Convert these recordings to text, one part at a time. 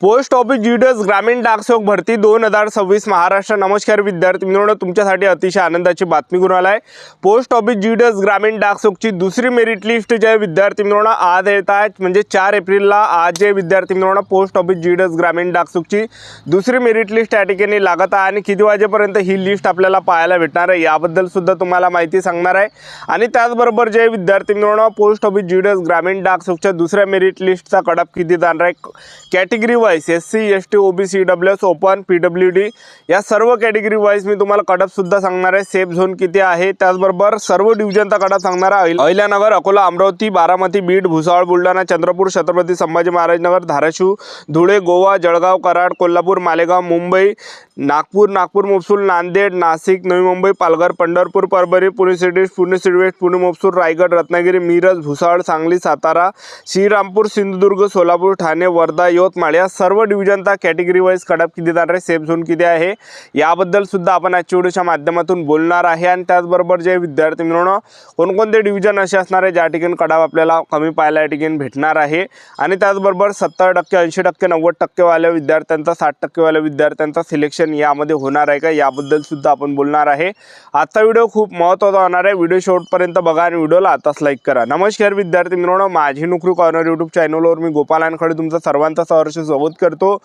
Post office GDS ग्रामीण डाकसेवक भरती 2026 महाराष्ट्र। नमस्कार विद्यार्थी मित्रांनो, तुमच्यासाठी अतिशय आनंदाची बातमी घेऊन आलाय। पोस्ट ऑफिस जीडीएस ग्रामीण डाकसेवकची दुसरी मेरिट लिस्ट जे विद्यार्थी मित्रांनो आज येत आहे, म्हणजे 4 एप्रिलला आज जे विद्यार्थी मित्रांनो पोस्ट ऑफिस जीडीएस ग्रामीण डाकसेवकची दुसरी मेरिट लिस्ट या ठिकाणी लागत आहे आणि किती वाजेपर्यंत ही लिस्ट आपल्याला पाहायला भेटणार आहे याबद्दल सुद्धा तुम्हाला माहिती सांगणार आहे। आणि त्याचबरोबर जे विद्यार्थी मित्रांनो पोस्ट ऑफिस जीडीएस ग्रामीण डाकसेवकच्या दुसऱ्या मेरिट लिस्टचा कट किती जाणार आहे, category wise SC ST OBC EWS open PWD या सर्व कॅटेगरी वाइज मी तुम्हाला कट सुद्धा सांगणार आहे। सेफ झोन किती आहे, त्याचबरोबर सर्व डिव्हिजनचा कट सांगणार आहे। अहिल्यानगर, अकोला, अमरावती, बारामती, बीड, भुसावळ, बुलढाणा, चंद्रपूर, छत्रपती संभाजी महाराज नगर, धाराशिव, धुळे, गोवा, जळगाव, कराड, कोल्हापूर, मालेगाव, मुंबई, नागपूर, महसूल, Nanded, Nashik, Navi Mumbai, Palghar, Pandharpur, Parbhani, Pune city, Pune city west, Pune महसूल, रायगड, रत्नागिरी, मिरज, भुसावळ, सांगली, सातारा, श्रीरामपूर, सिंधुदुर्ग, सोलापूर, ठाणे, वर्धा, यवतमाळ या सर्व डिव्हिजनचा कॅटेगरी वाइज कटअप किती जाणार आहे, सेफ झोन किती आहे याबद्दल सुद्धा आपण आजच्या व्हिडिओच्या माध्यमातून बोलणार आहे। आणि त्याचबरोबर जे विद्यार्थी मित्रांनो कोणकोणते डिव्हिजन असे असणार आहे ज्या ठिकाणी कटअप आपल्याला कमी पाहायला या ठिकाणी भेटणार आहे। आणि त्याचबरोबर 70%, 80%, 90% वाल्या विद्यार्थ्यांचा, 60% वाल्या विद्यार्थ्यांचा सिलेक्शन यामध्ये होणार आहे का याबद्दल सुद्धा आपण बोलणार आहे। आजचा व्हिडिओ खूप महत्त्वाचा होणार आहे, व्हिडिओ शेवटपर्यंत बघा आणि व्हिडिओला आताच लाईक करा। नमस्कार विद्यार्थी मित्रांनो, माझी नोकरी कॉर्नर यूट्यूब चॅनलवर मी गोपाल वानखडे तुमचं सर्वांचं सहर्ष स्वागत करतो।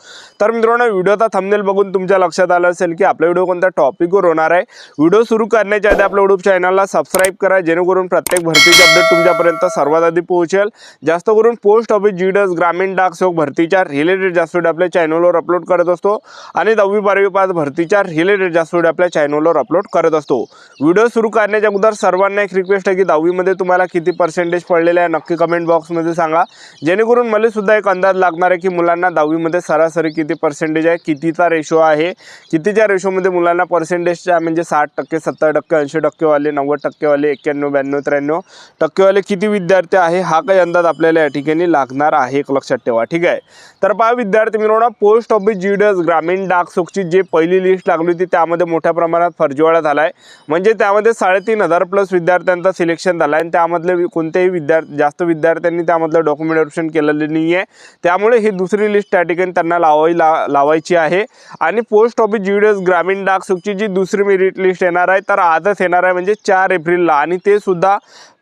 तर मित्रांनो, व्हिडिओचा थंबनेल बघून तुमच्या लक्षात आलं असेल की आपला व्हिडिओ कोणत्या टॉपिकवर होणार आहे। व्हिडिओ सुरू करण्याच्या आधी आपल्या यूट्यूब चॅनलला सबस्क्राइब करा, जेणेकरून प्रत्येक भरतीचे अपडेट तुमच्यापर्यंत सर्वात आधी पोहोचेल। जास्त करून पोस्ट ऑफिस जीडीएस ग्रामीण डाकसेवक भरतीच्या रिलेटेड जास्त व्हिडिओ आपल्या चॅनलवर अपलोड करत असतो आणि 10वी 12वी पास भरतीच्या रिलेटेड जास्त व्हिडिओ आपल्या चॅनलवर अपलोड करत असतो। व्हिडिओ सुरू करण्याच्या अगोदर सर्वांना एक रिक्वेस्ट आहे की 10वी मध्ये तुम्हाला किती पर्सेंटेज पडलेले आहे नक्की कमेंट बॉक्समध्ये सांगा, जेणेकरून मला सुद्धा एक अंदाज लागणार आहे की मुलांना 10वी मध्ये सरासरी किती पर्सेंटेज आहे, कितीचा रेशो आहे, कितीच्या रेशोमध्ये मुलांना पर्सेंटेजच्या म्हणजे 60%, 70%, 80% वाले, 90% वाले, 91, 92, 93% वाले किती विद्यार्थी आहे हा काही अंदाज आपल्याला या ठिकाणी लागणार आहे, एक लक्षात ठेवा, ठीक आहे। तर पहा विद्यार्थी मित्रांनो, पोस्ट ऑफिस जीडीएस ग्रामीण डाकसेवकची जी पहिली लिस्ट लागली होती त्यामध्ये मोठ्या प्रमाणात फर्जीवाडा झाला आहे, म्हणजे त्यामध्ये 3,500 प्लस विद्यार्थ्यांचा सिलेक्शन झाला आहे आणि त्यामधले कोणत्याही जास्त विद्यार्थ्यांनी त्यामधलं डॉक्युमेंटेशन केलेलं नाही आहे, त्यामुळे ही दुसरी लिस्ट त्या ठिकाणी त्यांना लावायची आहे। आणि पोस्ट ऑफिस जीडीएस ग्रामीण डाकसेवकची जी दुसरी मेरिट लिस्ट येणार आहे तर आजच येणार आहे, म्हणजे 4 एप्रिलला, आणि ते सुद्धा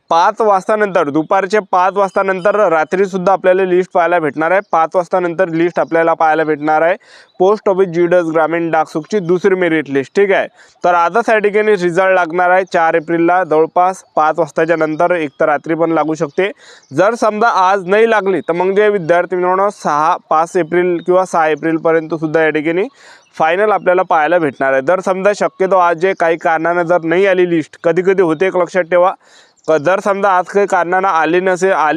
5 वाजता नंतर, दुपारचे 5 वाजता नंतर रात्री सुद्धा आपल्याला लिस्ट पाहायला भेटणार आहे। 5 वाजता नंतर लिस्ट आपल्याला पाहायला भेटणार आहे पोस्ट ऑफिस जीडीएस ग्रामीण डाकसेवकची दुसरी मेरिट लिस्ट, ठीक आहे। तर आजच या ठिकाणी रिझल्ट लागणार आहे 4 एप्रिलला जवळपास 5 वाजताच्या नंतर, एक तर रात्री पण लागू शकते। जर समजा आज नाही लागली तर मग जे विद्यार्थी मित्रांनो 5 एप्रिल किंवा 6 एप्रिलपर्यंत सुद्धा या ठिकाणी फायनल आपल्याला पाहायला भेटणार आहे। जर समजा शक्यतो आज जे काही कारणाने जर नाही आली लिस्ट, कधी कधी होते, एक लक्षात ठेवा, जर समजा आज काही कारणानं आली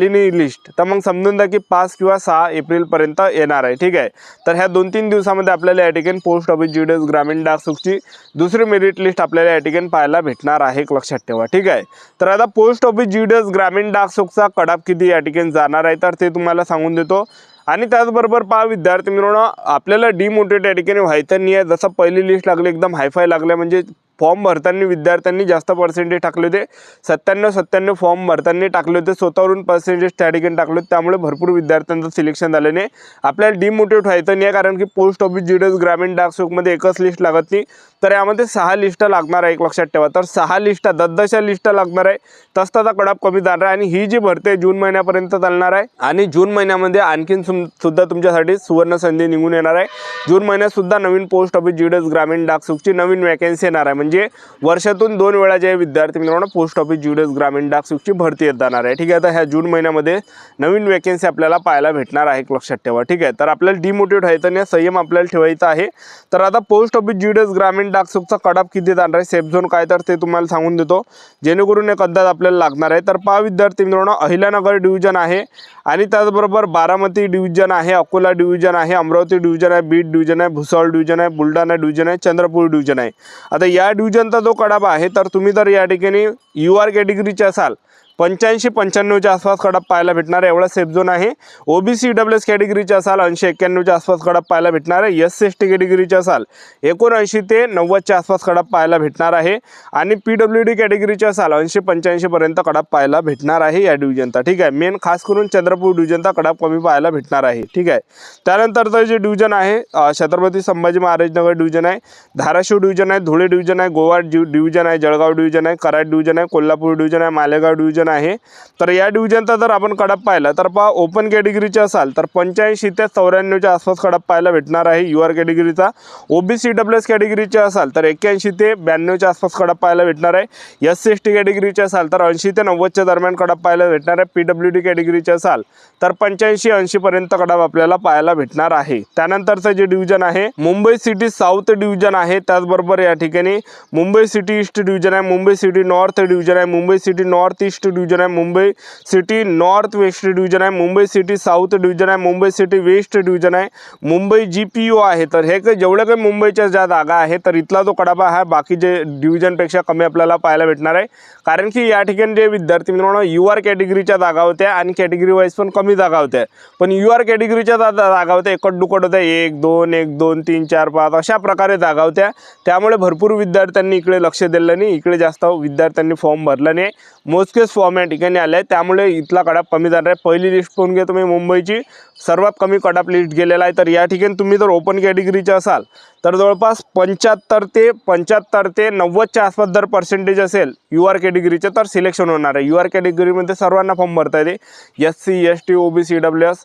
नाही लिस्ट तर मग समजून द्या की 5 किंवा 6 एप्रिलपर्यंत येणार आहे, ठीक आहे। तर ह्या 2-3 दिवसामध्ये आपल्याला या ठिकाणी पोस्ट ऑफिस जीडीएस ग्रामीण डाकसेवकची दुसरी मेरिट लिस्ट आपल्याला या ठिकाणी पाहायला भेटणार आहे, एक लक्षात ठेवा, ठीक आहे। तर आता पोस्ट ऑफिस जीडीएस ग्रामीण डाकसेवकचा कटअप किती या ठिकाणी जाणार आहे तर ते तुम्हाला सांगून देतो। आणि त्याचबरोबर पहा विद्यार्थी मित्रांनो, आपल्याला डिमोटिवेट या ठिकाणी व्हायचं नाही आहे। जसं पहिली लिस्ट लागली एकदम हायफाय लागल्या, म्हणजे फॉर्म भरताना विद्यार्थ्यांनी जास्त पर्सेंटेज टाकले होते, 97 फॉर्म भरताना टाकले होते, स्वतःवरून पर्सेंटेज त्या ठिकाणी टाकले होते, त्यामुळे भरपूर विद्यार्थ्यांचं सिलेक्शन झालं नाही। आपल्याला डिमोटिवेट व्हायचं नाही आहे, कारण की पोस्ट ऑफिस जीडीएस ग्रामीण डाकसेवकमध्ये एकच लिस्ट लागत नाही, तर यामध्ये 6 लिस्ट लागणार आहे, एक लक्षात ठेवा। तर 6 लिस्ट, 10 लिस्ट लागणार आहे, तसताचा कटअप कमी जाणार आहे। आणि ही जी भरती आहे जून महिन्यापर्यंत चालणार आहे आणि जून महिन्यामध्ये आणखीन सुद्धा तुमच्यासाठी सुवर्ण संधी निघून येणार आहे। जून महिन्यात सुद्धा नवीन पोस्ट ऑफिस जीडीएस ग्रामीण डाकसेवकची नवीन वॅकन्सी येणार आहे, म्हणजे वर्षातून 2 वेळा जे विद्यार्थी मित्रांनो पोस्ट ऑफिस जीडीएस ग्रामीण डाकसेवकची भरती येत जाणार आहे, ठीक आहे। आता ह्या जून महिन्यामध्ये नवीन वॅकन्सी आपल्याला पाहायला भेटणार आहे, एक लक्षात ठेवा, ठीक आहे। तर आपल्याला डिमोटिवेट व्हायचं नाही, संयम आपल्याला ठेवायचा आहे। तर आता पोस्ट ऑफिस जीडीएस ग्रामीण डाकसेवकचा कटअप किती जाणार आहे, सेफ झोन काय, तर ते तुम्हाला सांगून देतो, जेणेकरून एक अंदाज आपल्याला लागणार आहे। तर पहा विद्यार्थी मित्रांनो, अहिल्यानगर डिव्हिजन आहे आणि त्याचबरोबर बारामती डिव्हिजन आहे, अकोला डिव्हिजन आहे, अमरावती डिव्हिजन आहे, बीड डिव्हिजन आहे, भुसावळ डिव्हिजन आहे, बुलढाणा डिव्हिजन आहे, चंद्रपूर डिव्हिजन आहे। आता या डिव्हिजनचा जो कटअप आहे तर तुम्ही जर या ठिकाणी UR कॅटेगरीचे असाल 85-95च्या आसपास कडप पाहायला भेटणार आहे, एवढा सेफ झोन आहे. ओबीसी डब्ल्यूएस कॅटेगरीचे असाल 80-91च्या आसपास कडप पाहायला भेटणार आहे. एस एस टी कॅटेगरीचे असाल 79 ते 90च्या आसपास कडप पाहायला भेटणार आहे. आणि पीडब्ल्यूडी कॅटेगरीचे असाल 80-85 पर्यंत कडप पाहायला भेटणार आहे या डिव्हिजनचा. ठीक आहे, मेन खास करून चंद्रपूर डिव्हिजनचा कडप कमी पाहायला भेटणार आहे. ठीक आहे, त्यानंतरचं जे डिव्हिजन आहे छत्रपती संभाजी महाराज नगर डिव्हिजन आहे, धाराशिव डिव्हिजन आहे, धुळे डिव्हिजन आहे, गोवा डिव्हिजन आहे, जळगाव डिव्हिजन आहे, कराड डिव्हिजन आहे, कोल्हापूर डिव्हिजन आहे, मालेगाव डिव्हिजन आहे. तर या डिव्हिजनचा जर आपण कडप पाहिला तर पहा ओपन कॅटेगरीचे असाल तर 85 ते 94च्या आसपास कडप पाहायला भेटणार आहे युआर कॅटेगरीचा. ओबीसी डब्ल्यूएस कॅटेगरीचे असाल तर 81 ते 92च्या आसपास कडप पाहायला भेटणार आहे. एस सी एस टी कॅटेगरीचे असाल तर 80 ते 90च्या दरम्यान कडप पाहायला भेटणार आहे. पीडब्ल्यूडी कॅटेगरीचे असाल तर 85-80 पर्यंत कडप आपल्याला पाहायला भेटणार आहे. त्यानंतरचं जे डिव्हिजन आहे मुंबई सिटी साऊथ डिव्हिजन आहे, त्याचबरोबर या ठिकाणी मुंबई सिटी ईस्ट डिव्हिजन आहे, मुंबई सिटी नॉर्थ डिव्हिजन आहे, Mumbai city north east division आहे, Mumbai city north west division आहे, मुंबई सिटी साऊथ डिव्हिजन आहे, मुंबई सिटी वेस्ट डिव्हिजन आहे, मुंबई जीपीओ आहे. तर हे जेवढे काही मुंबईच्या ज्या जागा आहेत तर इथला जो कडपा हा बाकी जे डिव्हिजनपेक्षा कमी आपल्याला पाहायला भेटणार आहे. कारण की या ठिकाणी जे विद्यार्थी मित्रांनो युआर कॅटेगरीच्या जागा होत्या आणि कॅटेगरी वाईज पण कमी जागा होत्या, पण युआर कॅटेगरीच्या जागा होत्या एकट दुकट होत्या, 1 2 1 2 3 4 5 अशा प्रकारे जागा होत्या. त्यामुळे भरपूर विद्यार्थ्यांनी इकडे लक्ष दिलं नाही, इकडे जास्त विद्यार्थ्यांनी फॉर्म भरला नाही, मोजकेच फॉर्म या ठिकाणी आले, त्यामुळे इथला कडप कमी जाणार आहे. पहिली लिस्ट पाहून घ्या तुम्ही, मुंबईची सर्वात कमी कडप लिस्ट गेलेला आहे. तर या ठिकाणी तुम्ही जर ओपन कॅटेगरीचे असाल तर जवळपास 75 ते 90च्या आसपास जर पर्सेंटेज असेल युआर कॅटेगरीचे तर सिलेक्शन होणार आहे. युआर कॅटेगरीमध्ये सर्वांना फॉर्म भरता येते, S C S T OBC WS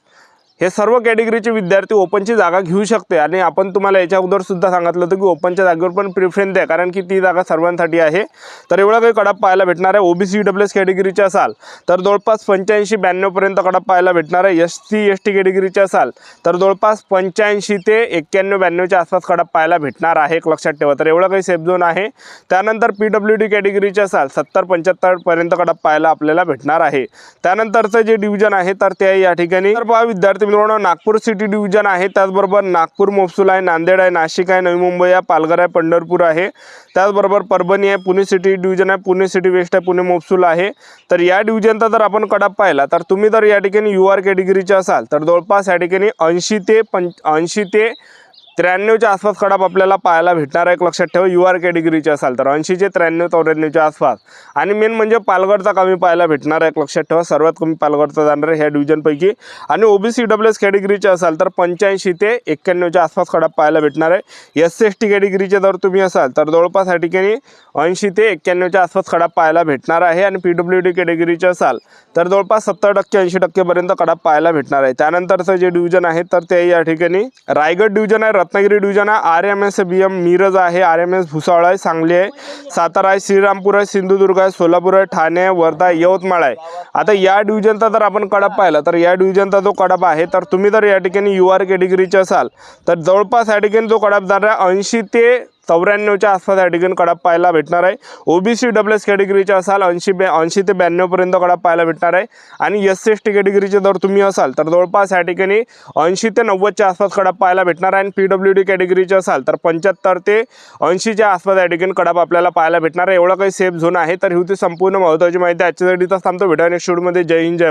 हे सर्व कॅटेगरीचे विद्यार्थी ओपनची जागा घेऊ शकते. आणि आपण तुम्हाला याच्या अगोदर सुद्धा सांगितलं होतं की ओपनच्या जागेवर पण प्रिफरन्स द्या, कारण की ती जागा सर्वांसाठी आहे. तर एवढा काही कडप पाहायला भेटणार आहे. ओबीसी डब्ल्यूएस कॅटेगरीचे असाल तर जवळपास 85-92 पर्यंत कडप पाहायला भेटणार आहे. एस सी एस टी कॅटेगरीचे असाल तर जवळपास 85 ते 91-92च्या आसपास कडप पाहायला भेटणार आहे, एक लक्षात ठेवा. तर एवढा काही सेफ झोन आहे. त्यानंतर पीडब्ल्यूडी कॅटेगरीचे असाल 70-75 पर्यंत कडप पाहायला आपल्याला भेटणार आहे. त्यानंतरचं जे डिव्हिजन आहे तर ते या ठिकाणी तर पहा विद्यार्थी मित्रांनो नागपूर सिटी डिव्हिजन आहे, त्याचबरोबर नागपूर मोपसूल आहे, नांदेड आहे, नाशिक आहे, नवी मुंबई आहे, पालघर आहे, पंढरपूर आहे, त्याचबरोबर परभणी आहे, पुणे सिटी डिव्हिजन आहे, पुणे सिटी वेस्ट आहे, पुणे मोपसूल आहे. तर या डिव्हिजनचा जर आपण कडप पाहिला तर तुम्ही जर या ठिकाणी युआर कॅटेगरीचे असाल तर जवळपास या ठिकाणी 80 ते 93च्या आसपास कडप आपल्याला पाहायला भेटणार आहे, एक लक्षात ठेवा. युआर कॅटेगरीचे असाल तर 80 ते 93-94च्या आसपास. आणि मेन म्हणजे पालघरचा कमी पाहायला भेटणार आहे, एक लक्षात ठेवा. सर्वात कमी पालघरचा जाणार आहे ह्या डिव्हिजनपैकी. आणि ओबीसी डब्ल्यूएस कॅटेगरीचे असाल तर 85 ते 91च्या आसपास कडप पाहायला भेटणार आहे. एस सी एस टी कॅटेगरीचे जर तुम्ही असाल तर जवळपास या ठिकाणी 80 ते 91च्या आसपास कडप पाहायला भेटणार आहे. आणि पीडब्ल्यूडी कॅटेगरीचे असाल तर जवळपास 70%-80% पर्यंत कडप पाहायला भेटणार आहे. त्यानंतरचं जे डिव्हिजन आहे तर ते या ठिकाणी रायगड डिव्हिजन आहे, रत्नागिरी डिव्हिजन आहे, RMS BM मिरज आहे, RMS भुसावळ आहे, सांगली आहे, सातारा आहे, श्रीरामपूर आहे, सिंधुदुर्ग आहे, सोलापूर आहे, ठाणे आहे, वर्धा आहे, यवतमाळ आहे. आता या डिव्हिजनचा जर आपण कडप पाहिला तर या डिव्हिजनचा जो कडप आहे तर तुम्ही जर या ठिकाणी युआर कॅटेगरीचे असाल तर जवळपास या ठिकाणी जो कडप जाणार आहे 80 ते 94च्या आसपास या ठिकाणी कडप पाहायला भेटणार आहे. ओबीसी डब्ल्यूएस कॅटेगरीचे असाल 80 ते 92 पर्यंत कडप पाहायला भेटणार आहे. आणि एस सी एस टी कॅटेगरीचे जर तुम्ही असाल तर जवळपास या ठिकाणी 80 ते 90च्या आसपास कडप पाहायला भेटणार आहे. आणि पीडब्ल्यूडी कॅटेगरीचे असाल तर 75 ते 80च्या आसपास या ठिकाणी कडप आपल्याला पाहायला भेटणार आहे. एवढा काही सेफ झोन आहे. तर ही होती संपूर्ण महत्त्वाची माहिती आजच्यासाठी. तर थांबतो, भेटूया नेक्स्ट व्हिडिओमध्ये. जय हिंद, जय